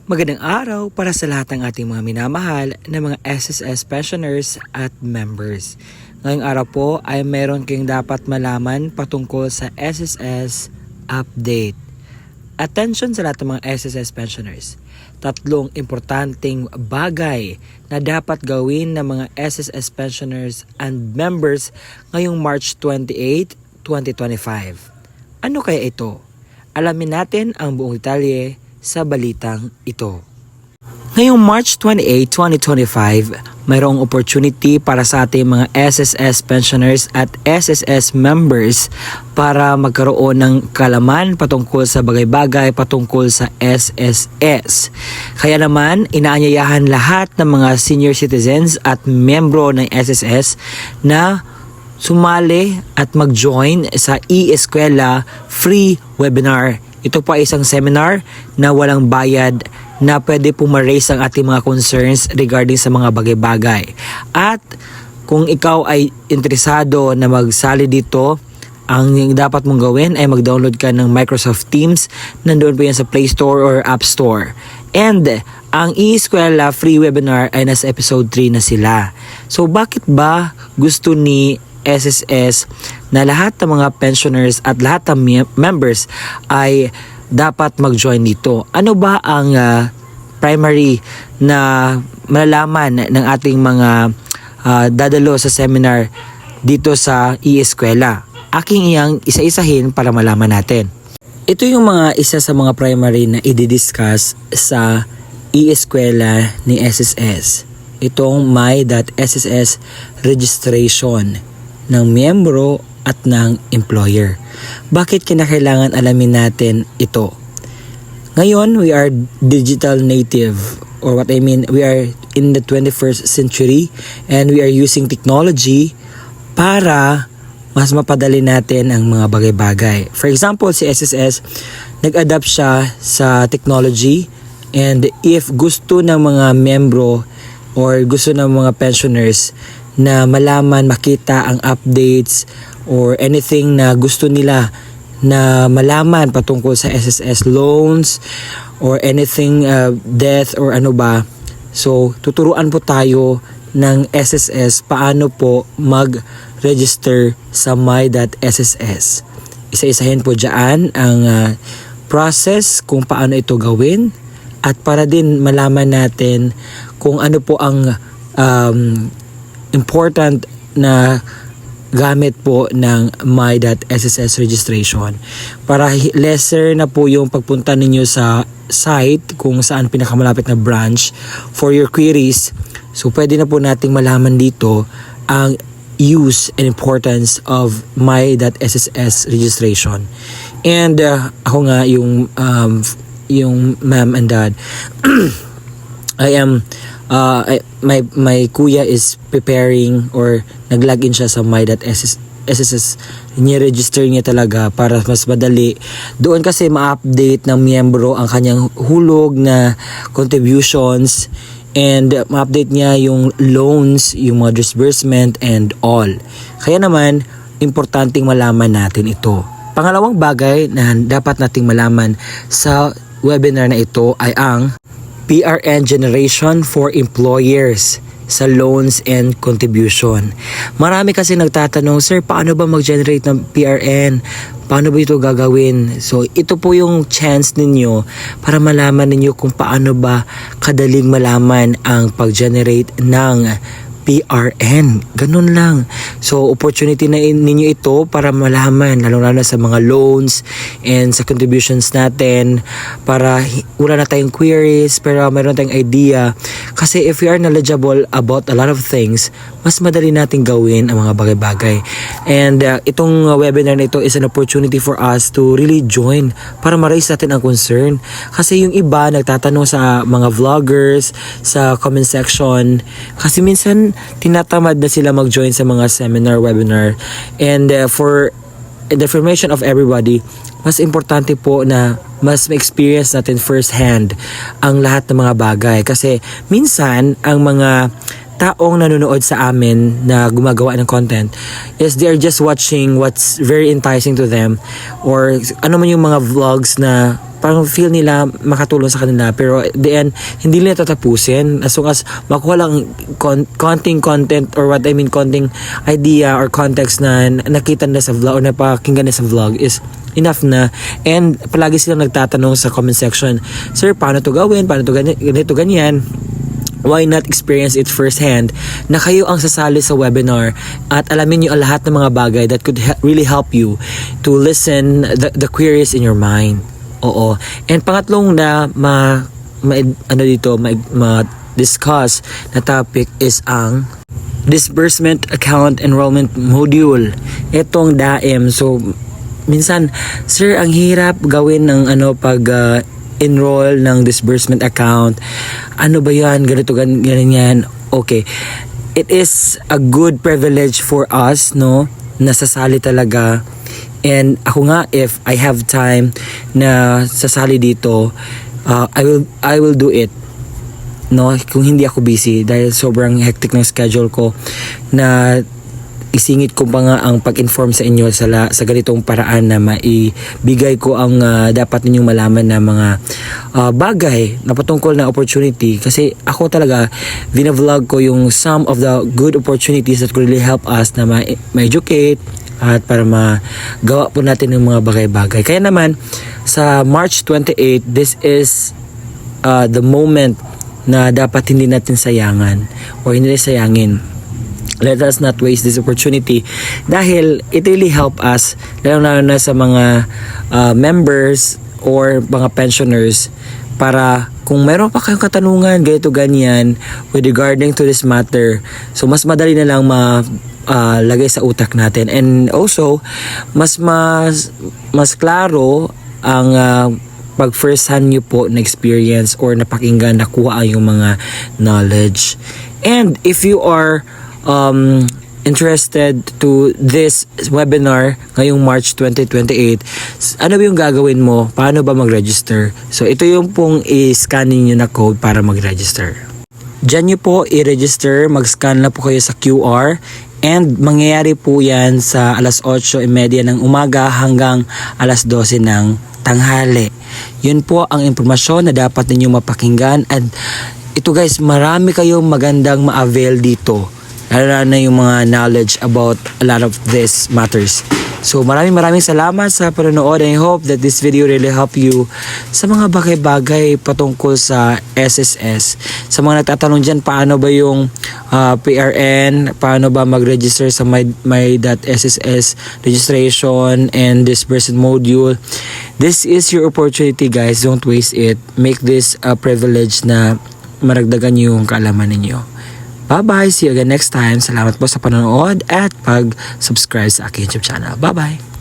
Magandang araw para sa lahat ng ating mga minamahal na mga SSS pensioners at members. Ngayong araw po ay meron kayong dapat malaman patungkol sa SSS update. Attention sa lahat ng mga SSS pensioners. Tatlong importanteng bagay na dapat gawin ng mga SSS pensioners and members ngayong March 28, 2025. Ano kaya ito? Alamin natin ang buong detalye sa balitang ito. Ngayong March 28, 2025, mayroong opportunity para sa ating mga SSS pensioners at SSS members para magkaroon ng kalaman patungkol sa bagay-bagay patungkol sa SSS. Kaya naman, inaanyayahan lahat ng mga senior citizens at membro ng SSS na sumali at mag-join sa e-eskwela free webinar. Ito po ay isang seminar na walang bayad na pwede po ma-raise ang ating mga concerns regarding sa mga bagay-bagay. At kung ikaw ay interesado na magsali dito, ang dapat mong gawin ay mag-download ka ng Microsoft Teams. Nandoon po yan sa Play Store or App Store. And ang e-eskwela free webinar ay nasa episode 3 na sila. So bakit ba gusto ni SSS na lahat ng mga pensioners at lahat ng members ay dapat mag-join dito? Ano ba ang primary na malalaman ng ating mga dadalo sa seminar dito sa e-eskwela? Aking iyang isa-isahin para malaman natin. Ito yung mga isa sa mga primary na i-discuss sa e-eskwela ni SSS. Itong my.sss registration ng miyembro at ng employer. Bakit kinakailangan alamin natin ito? Ngayon, we are digital native, or what I mean, we are in the 21st century and we are using technology para mas mapadali natin ang mga bagay-bagay. For example, si SSS, nag-adapt siya sa technology, and if gusto ng mga membro or gusto ng mga pensioners na malaman, makita ang updates or anything na gusto nila na malaman patungkol sa SSS loans or anything death or ano ba. So, tuturuan po tayo ng SSS paano po mag-register sa my.sss. Isa-isahin po dyan ang process kung paano ito gawin at para din malaman natin kung ano po ang important na gamit po ng my.sss registration. Para lesser na po yung pagpunta ninyo sa site kung saan pinakamalapit na branch for your queries. So pwede na po nating malaman dito ang use and importance of my.sss registration. And ako nga yung ma'am and dad I am my kuya is preparing or nag-login siya sa my.sss. Ni-register niya talaga para mas madali. Doon kasi ma-update ng miyembro ang kanyang hulog na contributions and ma-update niya yung loans, yung mga disbursement and all. Kaya naman, importanteng malaman natin ito. Pangalawang bagay na dapat nating malaman sa webinar na ito ay ang PRN generation for employers sa loans and contribution. Marami kasi nagtatanong, sir, paano ba mag-generate ng PRN? Paano ba ito gagawin? So, ito po yung chance ninyo para malaman ninyo kung paano ba kadaling malaman ang pag-generate ng PRN. Ganun lang. So, opportunity na ninyo ito para malaman, lalo-lalo sa mga loans and sa contributions natin para wala na tayong queries pero meron tayong idea. Kasi if we are knowledgeable about a lot of things, mas madali natin gawin ang mga bagay-bagay. And itong webinar na ito is an opportunity for us to really join para ma-raise natin ang concern. Kasi yung iba nagtatanong sa mga vloggers, sa comment section, kasi minsan tinatamad na sila mag-join sa mga seminar, webinar. And for the information of everybody, mas importante po na mas ma-experience natin first hand ang lahat ng mga bagay. Kasi minsan, ang mga taong nanonood sa amin na gumagawa ng content is they are just watching what's very enticing to them or ano man yung mga vlogs na parang feel nila makatulong sa kanila, pero at the end hindi nila tatapusin as long as makuha lang konting content or konting idea or context na nakita nila sa vlog or napakinggan nila sa vlog is enough na. And palagi silang nagtatanong sa comment section, sir, paano to gawin, paano to ganito ganyan. Why not experience it firsthand na kayo ang sasali sa webinar at alamin niyo ang lahat ng mga bagay that could really help you to listen the queries in your mind. Oo. And pangatlong na ma-discuss na topic is ang disbursement account enrollment module. Itong DAEM. So minsan, sir, ang hirap gawin ng pag enroll ng disbursement account. Ano ba yan? Ganito, ganyan. Okay. It is a good privilege for us, no? Nasasali talaga. And ako nga, if I have time na sasali dito, I will do it. No? Kung hindi ako busy dahil sobrang hectic ng schedule ko na isingit ko pa nga ang pag-inform sa inyo sa ganitong paraan na maibigay ko ang dapat ninyong malaman na mga bagay na patungkol na opportunity. Kasi ako talaga, vlog ko yung some of the good opportunities that could really help us na ma-educate at para magawa po natin ng mga bagay-bagay. Kaya naman, sa March 28, this is the moment na dapat hindi natin sayangan o hindi sayangin. Let us not waste this opportunity dahil it really help us lalo na sa mga members or mga pensioners para kung meron pa kayong katanungan ganito ganyan with regarding to this matter, so mas madali na lang lagay sa utak natin, and also mas klaro ang pag first hand nyo po na experience or napakinggan, nakuha yung mga knowledge. And if you are interested to this webinar ngayong March 2028, ano ba yung gagawin mo? Paano ba mag-register? So ito yung pong i-scan niyo na code para mag-register. Diyan nyo po i-register, mag-scan na po kayo sa QR, and mangyayari po yan sa alas 8:30 ng umaga hanggang alas 12 ng tanghali. Yun po ang impormasyon na dapat ninyong mapakinggan, and ito guys, marami kayong magandang ma-avail dito. Lalo na yung mga knowledge about a lot of these matters. So maraming salamat sa panonood, and I hope that this video really help you sa mga bagay-bagay patungkol sa SSS. Sa mga nagtatanong dyan, paano ba yung PRN, paano ba mag-register sa my.sss registration and disbursement module. This is your opportunity guys, don't waste it. Make this a privilege na maragdagan yung kaalaman ninyo. Bye-bye. See you again next time. Salamat po sa panonood at pag-subscribe sa aking YouTube channel. Bye-bye.